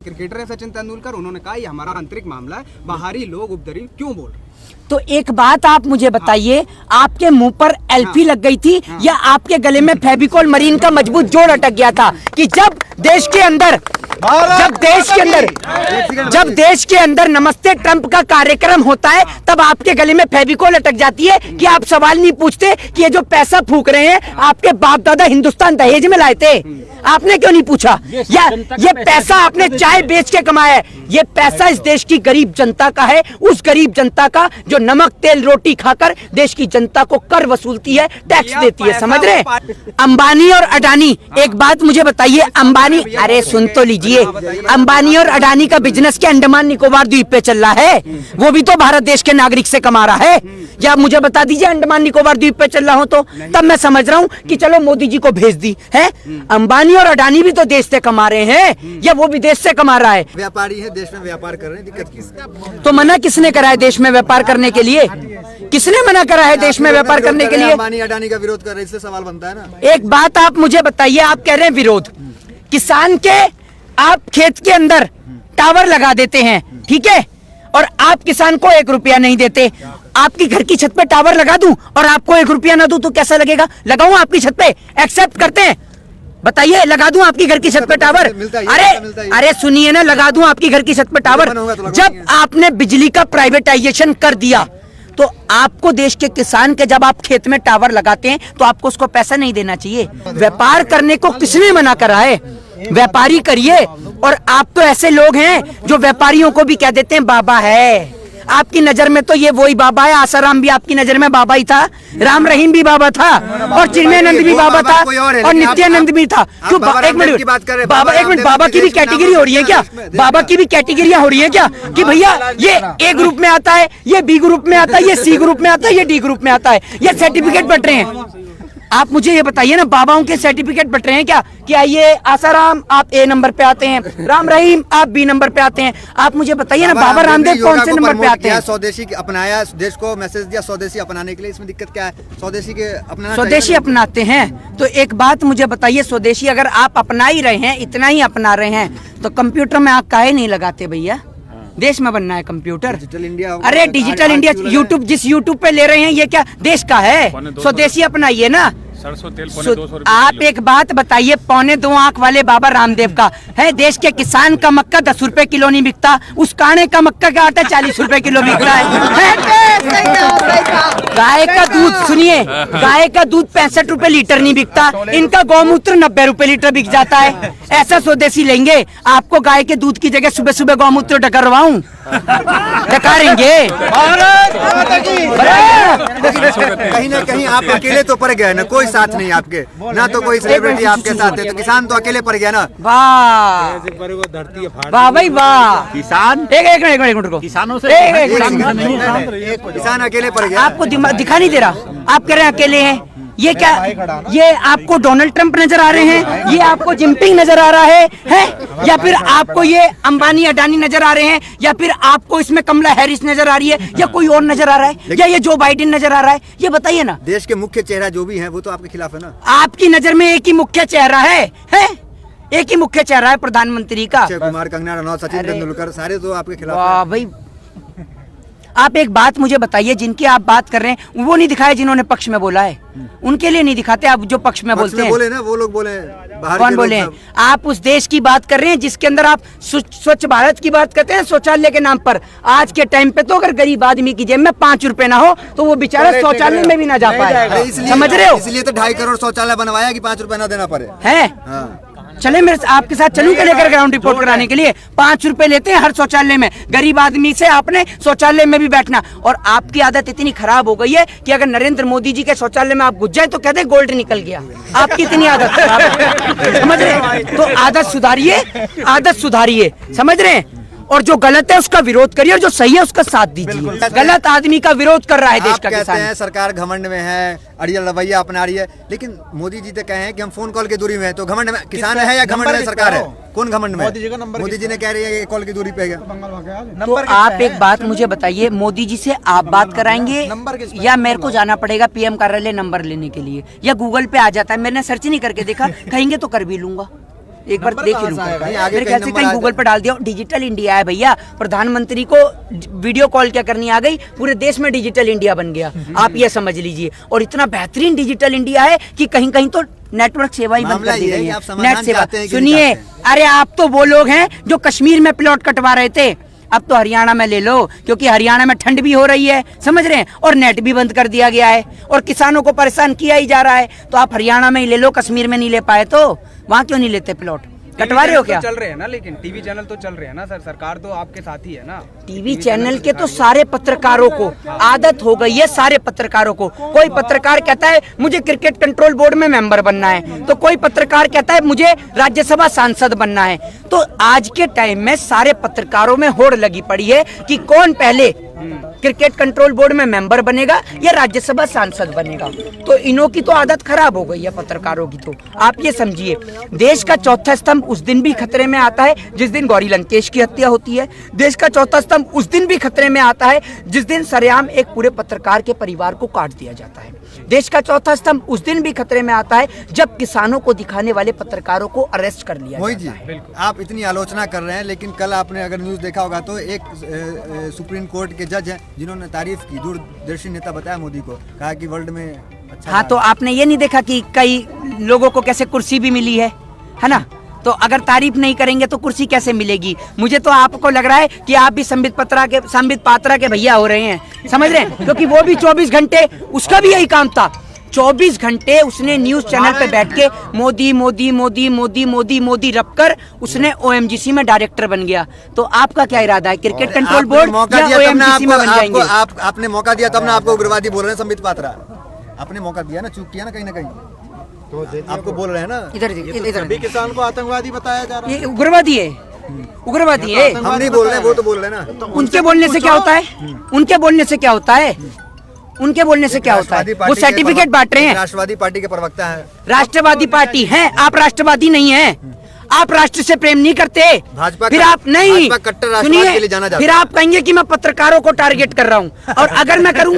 Cricketer है सचिन तेंदुलकर, उन्होंने कहा ये हमारा आंतरिक मामला है, बाहरी लोग उपद्रवी क्यों बोल रहे हैं? तो एक बात आप मुझे बताइए, आपके मुंह पर एल्फी लग गई थी या आपके गले में फेविकोल मरीन का मजबूत जोड़ अटक गया था कि जब देश के अंदर नमस्ते ट्रंप का कार्यक्रम होता है तब आपके गले में फेविकोल अटक जाती है कि आप सवाल नहीं पूछते कि ये जो पैसा फूक रहे हैं आपके बाप दादा हिंदुस्तान दहेज में लाए थे, आपने क्यों नहीं पूछा? या ये पैसा आपने चाय बेच के कमाया है, ये पैसा इस देश की गरीब जनता का है, उस गरीब जनता का जो नमक तेल रोटी खाकर देश की जनता को कर वसूलती है, टैक्स देती है, समझ रहे? अंबानी और अडानी, एक बात मुझे बताइए, अंबानी, अरे सुन तो लीजिए, अंबानी और अडानी का बिजनेस के अंडमान निकोबार द्वीप पे चल रहा है, वो भी तो भारत देश के नागरिक से कमा रहा है। या मुझे बता दीजिए अंडमान निकोबार द्वीप पे चल रहा हो तो तब मैं समझ रहा हूँ कि चलो मोदी जी को भेज दी है। अंबानी और अडानी भी तो देश से कमा रहे हैं या वो विदेश से कमा रहा है? व्यापारी है, देश में व्यापार कर रहे हैं, दिक्कत किसका? तो मना किसने करा है देश में व्यापार करने के लिए? किसने मना करा है देश में व्यापार करने के लिए? अंबानी अडानी का विरोध कर रहे हैं, इससे सवाल बनता है ना। एक बात आप मुझे बताइए, आप कह रहे हैं विरोध, किसान के आप खेत के अंदर टावर लगा देते हैं, ठीक है, और आप किसान को 1 रुपया नहीं देते। आपकी घर की छत पे टावर लगा दूं और आपको 1 रुपया ना दूं तो कैसा लगेगा? लगाऊं आपकी छत पे? एक्सेप्ट करते हैं? बताइए, लगा दूं आपकी घर की छत पे टावर? अरे सुनिए ना, लगा दूं आपकी घर की छत पे टावर? जब आपने बिजली का प्राइवेटाइजेशन कर दिया तो आपको देश के किसान के जब आप खेत में टावर लगाते हैं तो आपको उसको पैसा नहीं देना चाहिए? व्यापार करने को किसने मना करा है? व्यापारी करिए। और आप तो ऐसे लोग हैं जो व्यापारियों को भी कह देते हैं बाबा है। आपकी नजर में तो ये वही बाबा है, आसाराम भी आपकी नजर में बाबा ही था, राम रहीम भी बाबा था, और चिन्मयानंद भी बाबा था, और नित्यानंद भी था। क्यों? एक मिनट बाबा, एक मिनट, बाबा की भी कैटेगरी हो रही है क्या? बाबा की भी कैटेगरियां हो रही है क्या कि भैया ये ए ग्रुप में आता है, ये बी ग्रुप में आता है, ये सी ग्रुप में आता है, ये डी ग्रुप में आता है, ये सर्टिफिकेट बट रहे हैं? आप मुझे ये बताइए ना, बाबाओं के सर्टिफिकेट बट रहे हैं क्या कि आइए आसाराम आप ए नंबर पे आते हैं, राम रहीम आप बी नंबर पे आते हैं? आप मुझे बताइए ना, बाबा रामदेव कौन से नंबर पे आते हैं? स्वदेशी अपनाया, देश को मैसेज दिया स्वदेशी अपनाने के लिए, इसमें दिक्कत क्या है? स्वदेशी के अपनाना, स्वदेशी अपनाते हैं तो एक बात मुझे बताइए, स्वदेशी अगर आप अपना ही रहे हैं, इतना ही अपना रहे हैं, तो कंप्यूटर में आग काहे नहीं लगाते भैया? देश में बनना है कंप्यूटर। Digital India. अरे डिजिटल इंडिया, यूट्यूब जिस यूट्यूब पे ले रहे हैं ये क्या देश का है? स्वदेशी अपनाइए ना। सरसों तेल 200 आप एक बात बताइए, 2.25 आंख वाले बाबा रामदेव का है, देश के किसान का मक्का 10 रुपए किलो नहीं बिकता, उस काणे का मक्का का आटा 40 रुपए किलो बिकता है। गाय का दूध, सुनिए, गाय का दूध 65 रुपए लीटर नहीं बिकता, इनका गौमूत्र 90 रुपए लीटर बिक जाता है। ऐसा स्वदेशी लेंगे? आपको गाय के दूध की जगह सुबह सुबह गौमूत्र डकरवाऊं? डकारेंगे? कहीं ना कहीं आप अकेले तो पड़ गए ना, कोई साथ नहीं आपके, ना तो कोई सेलिब्रिटी आपके साथ है, तो किसान तो अकेले पड़ गया ना। वाह वाह भाई वाह। किसान एक मिनट रुको, किसानों से किसान अकेले पड़ गया। आपको दिखा नहीं दे रहा? आप कह रहे हैं अकेले हैं? ये क्या, ये आपको डोनाल्ड ट्रंप नजर आ रहे हैं, ये आपको जिनपिंग नजर आ रहा है या फिर आपको ये अंबानी अडानी नजर आ रहे हैं, या फिर आपको इसमें कमला हैरिस नजर आ रही है, या कोई और नजर आ रहा है, या ये जो बाइडेन नजर आ रहा है? ये बताइए ना। देश के मुख्य चेहरा जो भी है वो तो आपके खिलाफ है ना। आपकी नजर में एक ही मुख्य चेहरा है? एक ही मुख्य चेहरा है प्रधानमंत्री का? अक्षय कुमार, कंगना रनौत, सचिन तेंदुलकर, सारे तो आपके खिलाफ। वाह भाई, आप एक बात मुझे बताइए, जिनकी आप बात कर रहे हैं वो नहीं दिखाए जिन्होंने पक्ष में बोला है? उनके लिए नहीं दिखाते आप जो पक्ष में बोलते हैं? बोले ना, वो लोग बोले, कौन बोले हैं? आप उस देश की बात कर रहे हैं जिसके अंदर आप स्वच्छ भारत की बात करते हैं शौचालय के नाम पर। आज के टाइम पे तो अगर गरीब आदमी की जेब में 5 रुपए ना हो तो वो बेचारा शौचालय में भी ना जा पाए, समझ रहे हो? इसलिए तो 2.5 करोड़ शौचालय बनवाया कि 5 रुपए ना देना पड़े है। चले मेरे आपके साथ चलूं क्या लेकर ग्राउंड रिपोर्ट कराने के लिए? 5 रुपए लेते हैं हर शौचालय में, गरीब आदमी से आपने शौचालय में भी बैठना। और आपकी आदत इतनी खराब हो गई है कि अगर नरेंद्र मोदी जी के शौचालय में आप घुस जाए तो कहते गोल्ड निकल गया। आपकी इतनी आदत खराब है, समझ रहे? तो आदत सुधारिए, आदत सुधारिए, समझ रहे हैं? और जो गलत है उसका विरोध करिए और जो सही है उसका साथ दीजिए। गलत आदमी का विरोध कर रहा है देश का किसान। हैं सरकार घमंड में है, अड़ियल रवैया अपना रही है, लेकिन मोदी जी तो कहे हैं कि हम फोन कॉल की दूरी में है, तो घमंड में किसान है या घमंड में सरकार है? कौन घमंड में? मोदी जी ने कह रही है कॉल की दूरी पे है। तो आप एक बात मुझे बताइए, मोदी जी से आप बात कराएंगे या मेरे को जाना पड़ेगा पीएम कार्यालय नंबर लेने के लिए, या गूगल पे आ जाता है, मैंने सर्च नहीं करके देखा, कहेंगे तो कर भी लूंगा। एक बार नंबर देख कहाँ ही से आएगा? नहीं, आगे मेरे कहीं ख्याल से नंबर कहीं आ गूगल जाए। पर डाल दिया। डिजिटल इंडिया है भैया, प्रधानमंत्री को वीडियो कॉल क्या करनी आ गई, पूरे देश में डिजिटल इंडिया बन गया, आप ये समझ लीजिए। और इतना बेहतरीन डिजिटल इंडिया है कि कहीं कहीं तो नेटवर्क सेवा ही बंद मामला कर दी ये है गई कि है, आप समाधान नेट सेवा। चाहते हैं कि नहीं सुनिए, चाहते अरे आप तो वो लोग हैं जो कश्मीर में प्लॉट कटवा रहे थे, अब तो हरियाणा में ले लो, क्योंकि हरियाणा में ठंड भी हो रही है, समझ रहे हैं, और नेट भी बंद कर दिया गया है और किसानों को परेशान किया ही जा रहा है। तो आप हरियाणा में ही ले लो, कश्मीर में नहीं ले पाए तो वहां क्यों नहीं लेते प्लॉट? कटवा रहे हो क्या? चल रहे हैं ना, लेकिन टीवी चैनल तो चल रहे हैं ना सर, सरकार तो आपके साथ ही है ना। टीवी चैनल के तो सारे पत्रकारों को आदत हो गई है, सारे पत्रकारों को। कोई पत्रकार कहता है मुझे क्रिकेट कंट्रोल बोर्ड में मेंबर बनना है, तो कोई पत्रकार कहता है मुझे राज्यसभा सांसद बनना है। तो आज के टाइम में सारे पत्रकारों में होड़ लगी पड़ी है कि कौन पहले क्रिकेट कंट्रोल बोर्ड में मेंबर बनेगा या राज्यसभा सांसद बनेगा। तो इन्हों की तो आदत खराब हो गई है पत्रकारों की। तो आप ये समझिए, देश का चौथा स्तंभ उस दिन भी खतरे में आता है जिस दिन गौरी लंकेश की हत्या होती है। देश का चौथा स्तंभ उस दिन भी खतरे में आता है जिस दिन सरेआम एक पूरे पत्रकार के परिवार को काट दिया जाता है। देश का चौथा स्तंभ उस दिन भी खतरे में आता है जब किसानों को दिखाने वाले पत्रकारों को अरेस्ट कर लिया मोहित जी, जाता है। आप इतनी आलोचना कर रहे हैं, लेकिन कल आपने अगर न्यूज देखा होगा तो एक सुप्रीम कोर्ट के जज हैं जिन्होंने तारीफ की, दूरदर्शी नेता बताया मोदी को, कहा कि वर्ल्ड में अच्छा। हाँ, तो आपने ये नहीं देखा कि कई लोगों को कैसे कुर्सी भी मिली है ना? तो अगर तारीफ नहीं करेंगे तो कुर्सी कैसे मिलेगी? मुझे तो आपको लग रहा है कि आप भी संबित पात्रा के भैया हो रहे हैं, समझ रहे हैं? क्योंकि वो भी 24 घंटे, उसका भी यही काम था, 24 घंटे उसने न्यूज चैनल पे बैठ के मोदी मोदी मोदी मोदी मोदी मोदी रब कर उसने OMGC में डायरेक्टर बन गया। तो आपका क्या इरादा है, क्रिकेट कंट्रोल बोर्ड या OMGC में बन जाएंगे? आपने मौका दिया तब ना आपको उग्रवादी बोल रहे हैं संबित पात्रा। आपने मौका दिया ना, चूक किया ना कहीं तो आपको बोल रहे हैं ना। इधर सभी किसान को आतंकवादी बताया जा रहा है। ये उग्रवादी है, उग्रवादी है। हम नहीं बोल रहे हैं, वो तो बोल रहे हैं ना। उनके बोलने से क्या होता है? उनके बोलने से क्या होता है? उनके बोलने से क्या होता है? वो सर्टिफिकेट बांट रहे हैं। राष्ट्रवादी पार्टी के प्रवक्ता है। राष्ट्रवादी पार्टी है, आप राष्ट्रवादी नहीं हैं। आप राष्ट्र से प्रेम नहीं करते। भाजपा फिर आप नहीं भाजपा कट्टर राष्ट्रवाद के लिए जाना जाता है। फिर आप कहेंगे कि मैं पत्रकारों को टारगेट कर रहा हूँ, और अगर मैं करूँ